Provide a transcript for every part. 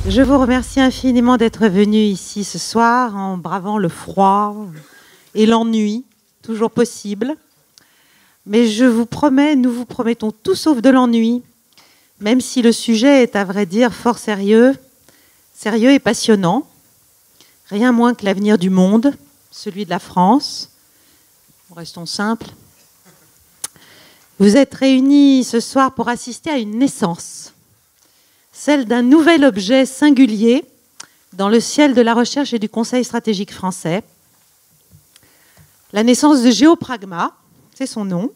Je vous remercie infiniment d'être venu ici ce soir en bravant le froid et l'ennui, toujours possible. Mais je vous promets, nous vous promettons tout sauf de l'ennui, même si le sujet est à vrai dire fort sérieux et passionnant. Rien moins que l'avenir du monde, celui de la France. Restons simples. Vous êtes réunis ce soir pour assister à une naissance, celle d'un nouvel objet singulier dans le ciel de la recherche et du Conseil stratégique français. La naissance de Géopragma, c'est son nom,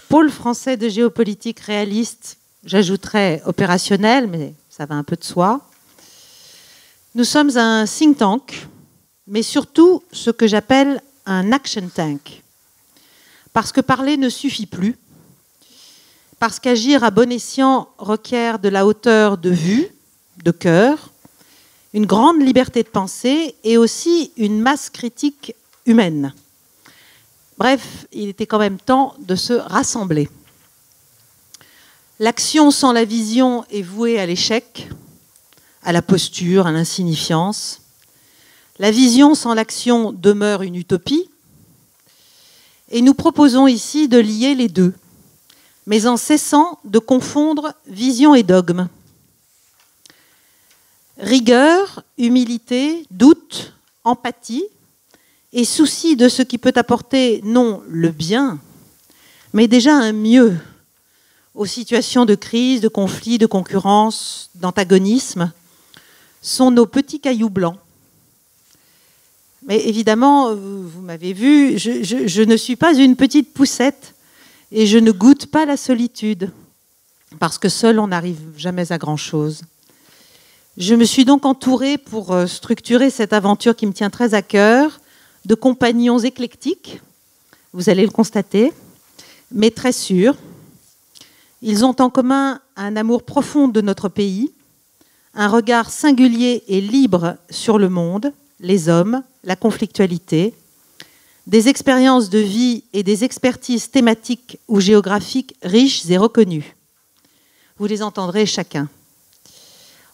pôle français de géopolitique réaliste, j'ajouterais opérationnel, mais ça va un peu de soi. Nous sommes un think tank, mais surtout ce que j'appelle un action tank. Parce que parler ne suffit plus, parce qu'agir à bon escient requiert de la hauteur de vue, de cœur, une grande liberté de pensée et aussi une masse critique humaine. Bref, il était quand même temps de se rassembler. L'action sans la vision est vouée à l'échec, à la posture, à l'insignifiance. La vision sans l'action demeure une utopie. Et nous proposons ici de lier les deux, mais en cessant de confondre vision et dogme. Rigueur, humilité, doute, empathie et souci de ce qui peut apporter non le bien, mais déjà un mieux aux situations de crise, de conflit, de concurrence, d'antagonisme, sont nos petits cailloux blancs. Mais évidemment, vous m'avez vu, je ne suis pas une petite poussette et je ne goûte pas la solitude, parce que seul on n'arrive jamais à grand-chose. Je me suis donc entourée pour structurer cette aventure qui me tient très à cœur, de compagnons éclectiques, vous allez le constater, mais très sûrs. Ils ont en commun un amour profond de notre pays, un regard singulier et libre sur le monde, les hommes, la conflictualité, des expériences de vie et des expertises thématiques ou géographiques riches et reconnues. Vous les entendrez chacun.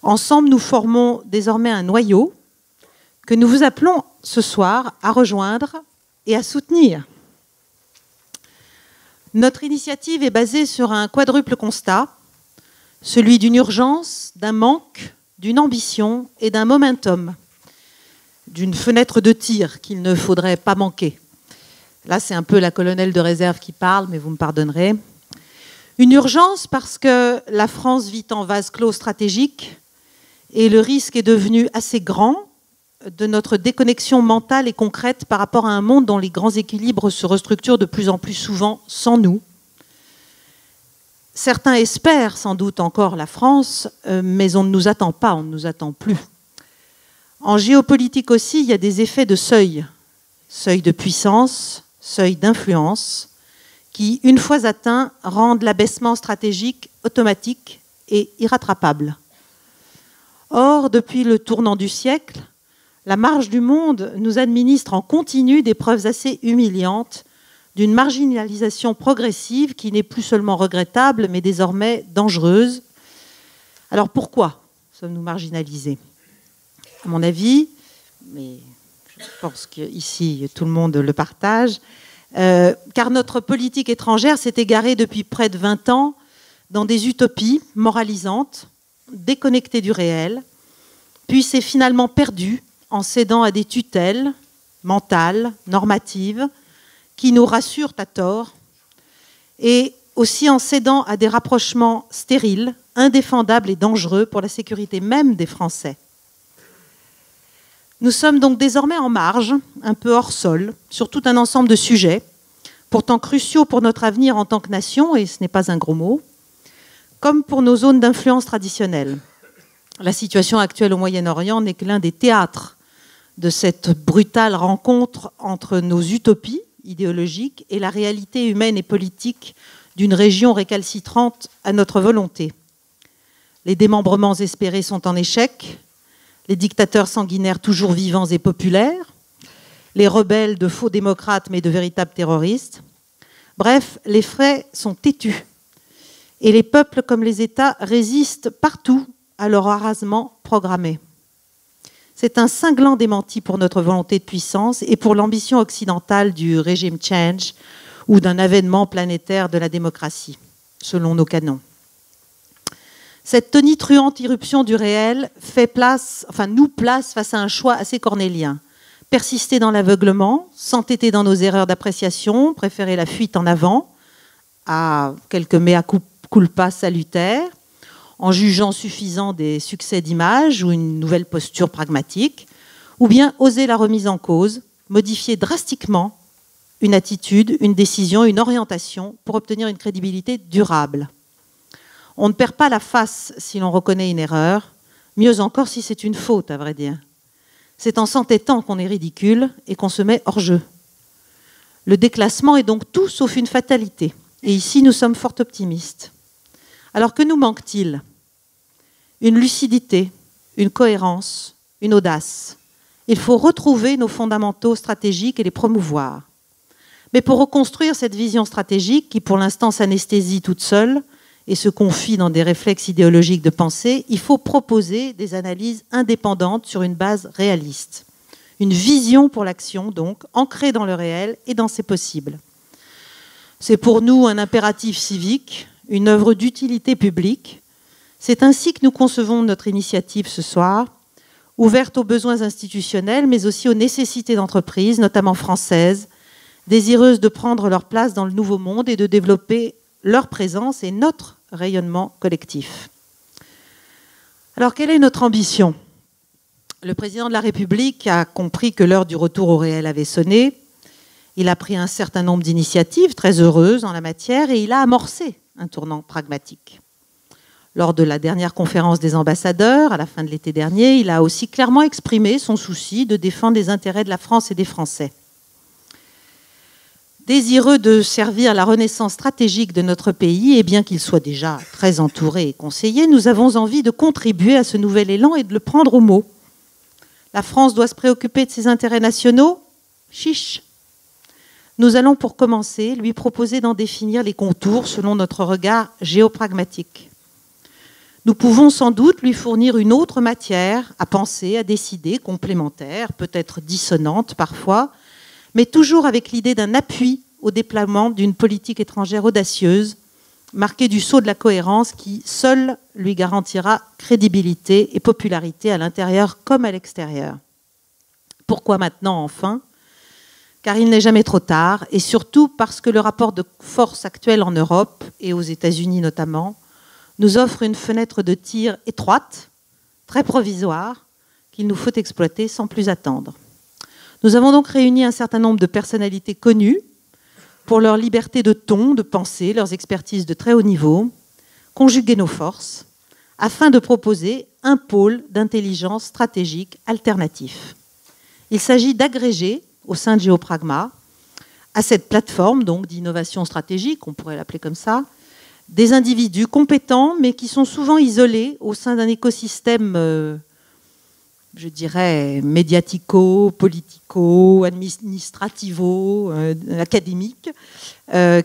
Ensemble, nous formons désormais un noyau que nous vous appelons ce soir à rejoindre et à soutenir. Notre initiative est basée sur un quadruple constat, celui d'une urgence, d'un manque, d'une ambition et d'un momentum, d'une fenêtre de tir qu'il ne faudrait pas manquer. Là, c'est un peu la colonelle de réserve qui parle, mais vous me pardonnerez. Une urgence parce que la France vit en vase clos stratégique et le risque est devenu assez grand de notre déconnexion mentale et concrète par rapport à un monde dont les grands équilibres se restructurent de plus en plus souvent sans nous. Certains espèrent sans doute encore la France, mais on ne nous attend pas, on ne nous attend plus. En géopolitique aussi, il y a des effets de seuil. Seuil de puissance, seuil d'influence, qui, une fois atteints, rendent l'abaissement stratégique automatique et irrattrapable. Or, depuis le tournant du siècle, la marge du monde nous administre en continu des preuves assez humiliantes d'une marginalisation progressive qui n'est plus seulement regrettable, mais désormais dangereuse. Alors pourquoi sommes-nous marginalisés ? À mon avis, mais je pense qu'ici tout le monde le partage, car notre politique étrangère s'est égarée depuis près de 20 ans dans des utopies moralisantes, déconnectées du réel, puis s'est finalement perdue en cédant à des tutelles mentales, normatives, qui nous rassurent à tort, et aussi en cédant à des rapprochements stériles, indéfendables et dangereux pour la sécurité même des Français. Nous sommes donc désormais en marge, un peu hors sol, sur tout un ensemble de sujets, pourtant cruciaux pour notre avenir en tant que nation, et ce n'est pas un gros mot, comme pour nos zones d'influence traditionnelles. La situation actuelle au Moyen-Orient n'est que l'un des théâtres de cette brutale rencontre entre nos utopies idéologiques et la réalité humaine et politique d'une région récalcitrante à notre volonté. Les démembrements espérés sont en échec, les dictateurs sanguinaires toujours vivants et populaires, les rebelles de faux démocrates mais de véritables terroristes. Bref, les faits sont têtus. Et les peuples comme les États résistent partout à leur arrasement programmé. C'est un cinglant démenti pour notre volonté de puissance et pour l'ambition occidentale du régime change ou d'un avènement planétaire de la démocratie, selon nos canons. Cette tonitruante irruption du réel nous place face à un choix assez cornélien. Persister dans l'aveuglement, s'entêter dans nos erreurs d'appréciation, préférer la fuite en avant à quelques mea culpa salutaires, en jugeant suffisant des succès d'image ou une nouvelle posture pragmatique, ou bien oser la remise en cause, modifier drastiquement une attitude, une décision, une orientation pour obtenir une crédibilité durable. On ne perd pas la face si l'on reconnaît une erreur, mieux encore si c'est une faute, à vrai dire. C'est en s'entêtant qu'on est ridicule et qu'on se met hors jeu. Le déclassement est donc tout sauf une fatalité. Et ici, nous sommes fort optimistes. Alors que nous manque-t-il? Une lucidité, une cohérence, une audace. Il faut retrouver nos fondamentaux stratégiques et les promouvoir. Mais pour reconstruire cette vision stratégique, qui pour l'instant s'anesthésie toute seule et se confie dans des réflexes idéologiques de pensée, il faut proposer des analyses indépendantes sur une base réaliste. Une vision pour l'action, donc, ancrée dans le réel et dans ses possibles. C'est pour nous un impératif civique, une œuvre d'utilité publique. C'est ainsi que nous concevons notre initiative ce soir, ouverte aux besoins institutionnels, mais aussi aux nécessités d'entreprises, notamment françaises, désireuses de prendre leur place dans le nouveau monde et de développer leur présence et notre rayonnement collectif. Alors, quelle est notre ambition? Le président de la République a compris que l'heure du retour au réel avait sonné. Il a pris un certain nombre d'initiatives très heureuses en la matière et il a amorcé un tournant pragmatique. Lors de la dernière conférence des ambassadeurs, à la fin de l'été dernier, il a aussi clairement exprimé son souci de défendre les intérêts de la France et des Français. Désireux de servir la renaissance stratégique de notre pays, et bien qu'il soit déjà très entouré et conseillé, nous avons envie de contribuer à ce nouvel élan et de le prendre au mot. La France doit se préoccuper de ses intérêts nationaux? Chiche! Nous allons pour commencer lui proposer d'en définir les contours selon notre regard géopragmatique. Nous pouvons sans doute lui fournir une autre matière à penser, à décider, complémentaire, peut-être dissonante parfois, mais toujours avec l'idée d'un appui au déploiement d'une politique étrangère audacieuse, marquée du sceau de la cohérence qui, seule, lui garantira crédibilité et popularité à l'intérieur comme à l'extérieur. Pourquoi maintenant, enfin? Car il n'est jamais trop tard, et surtout parce que le rapport de force actuel en Europe, et aux États-Unis notamment, nous offre une fenêtre de tir étroite, très provisoire, qu'il nous faut exploiter sans plus attendre. Nous avons donc réuni un certain nombre de personnalités connues pour leur liberté de ton, de pensée, leurs expertises de très haut niveau, conjuguer nos forces, afin de proposer un pôle d'intelligence stratégique alternatif. Il s'agit d'agréger, au sein de Géopragma, à cette plateforme donc d'innovation stratégique, on pourrait l'appeler comme ça, des individus compétents, mais qui sont souvent isolés au sein d'un écosystème je dirais, médiatico, politico, administrativo, académique,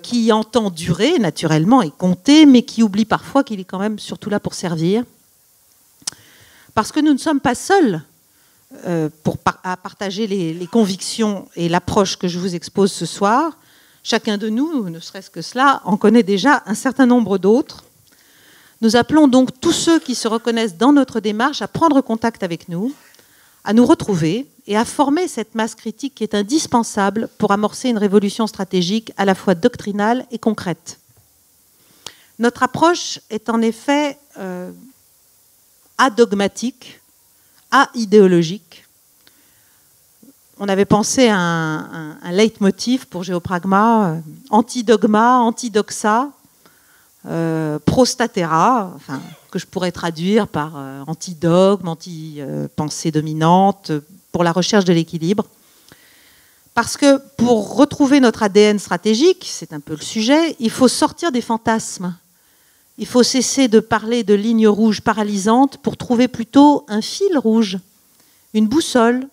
qui entend durer naturellement et compter, mais qui oublie parfois qu'il est quand même surtout là pour servir. Parce que nous ne sommes pas seuls à partager les convictions et l'approche que je vous expose ce soir. Chacun de nous, ne serait-ce que cela, en connaît déjà un certain nombre d'autres. Nous appelons donc tous ceux qui se reconnaissent dans notre démarche à prendre contact avec nous, à nous retrouver et à former cette masse critique qui est indispensable pour amorcer une révolution stratégique à la fois doctrinale et concrète. Notre approche est en effet adogmatique, aidéologique. On avait pensé à un leitmotiv pour Géopragma, anti-dogma, anti-doxa, prostatera, enfin, que je pourrais traduire par anti-dogme, anti-pensée dominante, pour la recherche de l'équilibre. Parce que pour retrouver notre ADN stratégique, c'est un peu le sujet, il faut sortir des fantasmes. Il faut cesser de parler de lignes rouges paralysantes pour trouver plutôt un fil rouge, une boussole,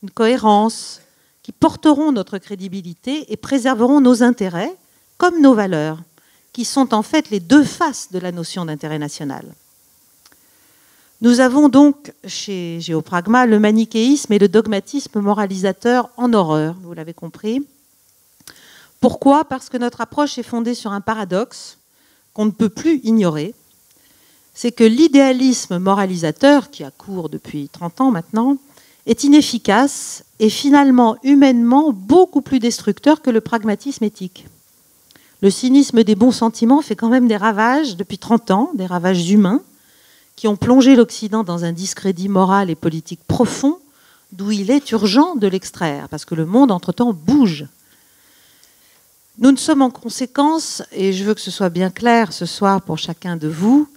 une cohérence, qui porteront notre crédibilité et préserveront nos intérêts comme nos valeurs, qui sont en fait les deux faces de la notion d'intérêt national. Nous avons donc chez Géopragma le manichéisme et le dogmatisme moralisateur en horreur, vous l'avez compris. Pourquoi? Parce que notre approche est fondée sur un paradoxe qu'on ne peut plus ignorer. C'est que l'idéalisme moralisateur, qui a cours depuis 30 ans maintenant, est inefficace et finalement humainement beaucoup plus destructeur que le pragmatisme éthique. Le cynisme des bons sentiments fait quand même des ravages depuis 30 ans, des ravages humains, qui ont plongé l'Occident dans un discrédit moral et politique profond, d'où il est urgent de l'extraire, parce que le monde, entre-temps, bouge. Nous ne sommes en conséquence, et je veux que ce soit bien clair ce soir pour chacun de vous,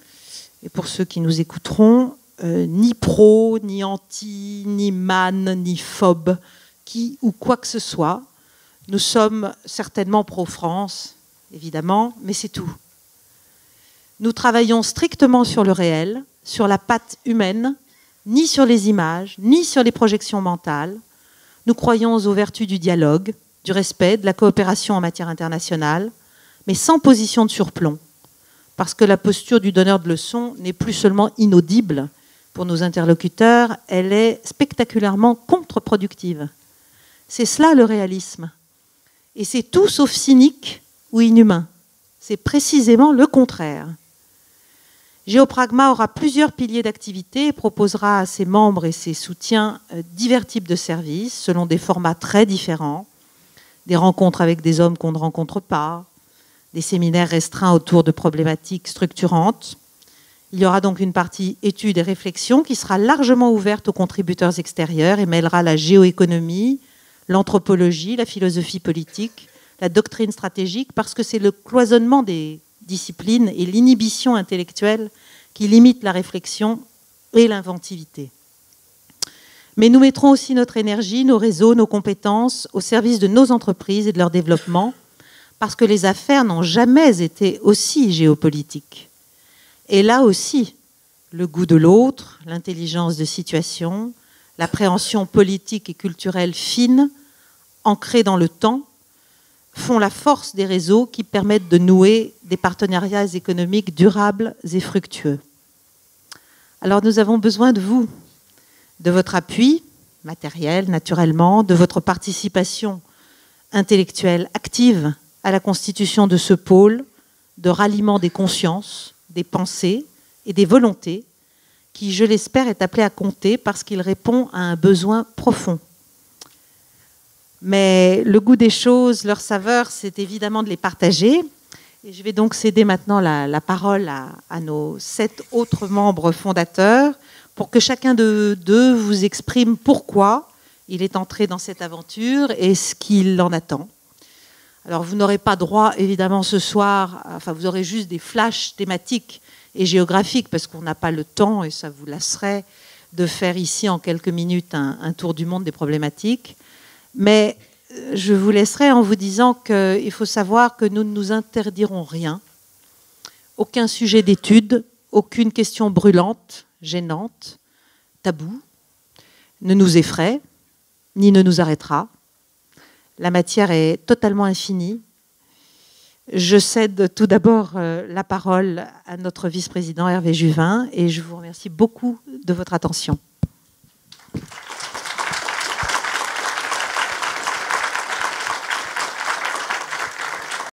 et pour ceux qui nous écouteront, ni pro, ni anti, ni man, ni phobe, qui ou quoi que ce soit. Nous sommes certainement pro-France, évidemment, mais c'est tout. Nous travaillons strictement sur le réel, sur la patte humaine, ni sur les images, ni sur les projections mentales. Nous croyons aux vertus du dialogue, du respect, de la coopération en matière internationale, mais sans position de surplomb, parce que la posture du donneur de leçons n'est plus seulement inaudible pour nos interlocuteurs, elle est spectaculairement contre-productive. C'est cela le réalisme. Et c'est tout sauf cynique ou inhumain. C'est précisément le contraire. Géopragma aura plusieurs piliers d'activité et proposera à ses membres et ses soutiens divers types de services selon des formats très différents, des rencontres avec des hommes qu'on ne rencontre pas, des séminaires restreints autour de problématiques structurantes. Il y aura donc une partie études et réflexions qui sera largement ouverte aux contributeurs extérieurs et mêlera la géoéconomie, l'anthropologie, la philosophie politique, la doctrine stratégique, parce que c'est le cloisonnement des disciplines et l'inhibition intellectuelle qui limitent la réflexion et l'inventivité. Mais nous mettrons aussi notre énergie, nos réseaux, nos compétences au service de nos entreprises et de leur développement, parce que les affaires n'ont jamais été aussi géopolitiques. Et là aussi, le goût de l'autre, l'intelligence de situation, l'appréhension politique et culturelle fine, ancrée dans le temps, font la force des réseaux qui permettent de nouer des partenariats économiques durables et fructueux. Alors nous avons besoin de vous, de votre appui matériel, naturellement, de votre participation intellectuelle active à la constitution de ce pôle de ralliement des consciences, des pensées et des volontés qui, je l'espère, est appelé à compter parce qu'il répond à un besoin profond. Mais le goût des choses, leur saveur, c'est évidemment de les partager. Et je vais donc céder maintenant la parole à nos 7 autres membres fondateurs pour que chacun d'eux vous exprime pourquoi il est entré dans cette aventure et ce qu'il en attend. Alors vous n'aurez pas droit, évidemment, ce soir, enfin vous aurez juste des flashs thématiques et géographiques parce qu'on n'a pas le temps, et ça vous lasserait, de faire ici en quelques minutes un tour du monde des problématiques. Mais je vous laisserai en vous disant qu'il faut savoir que nous ne nous interdirons rien, aucun sujet d'étude, aucune question brûlante, gênante, taboue, ne nous effraie, ni ne nous arrêtera. La matière est totalement infinie. Je cède tout d'abord la parole à notre vice-président Hervé Juvin et je vous remercie beaucoup de votre attention.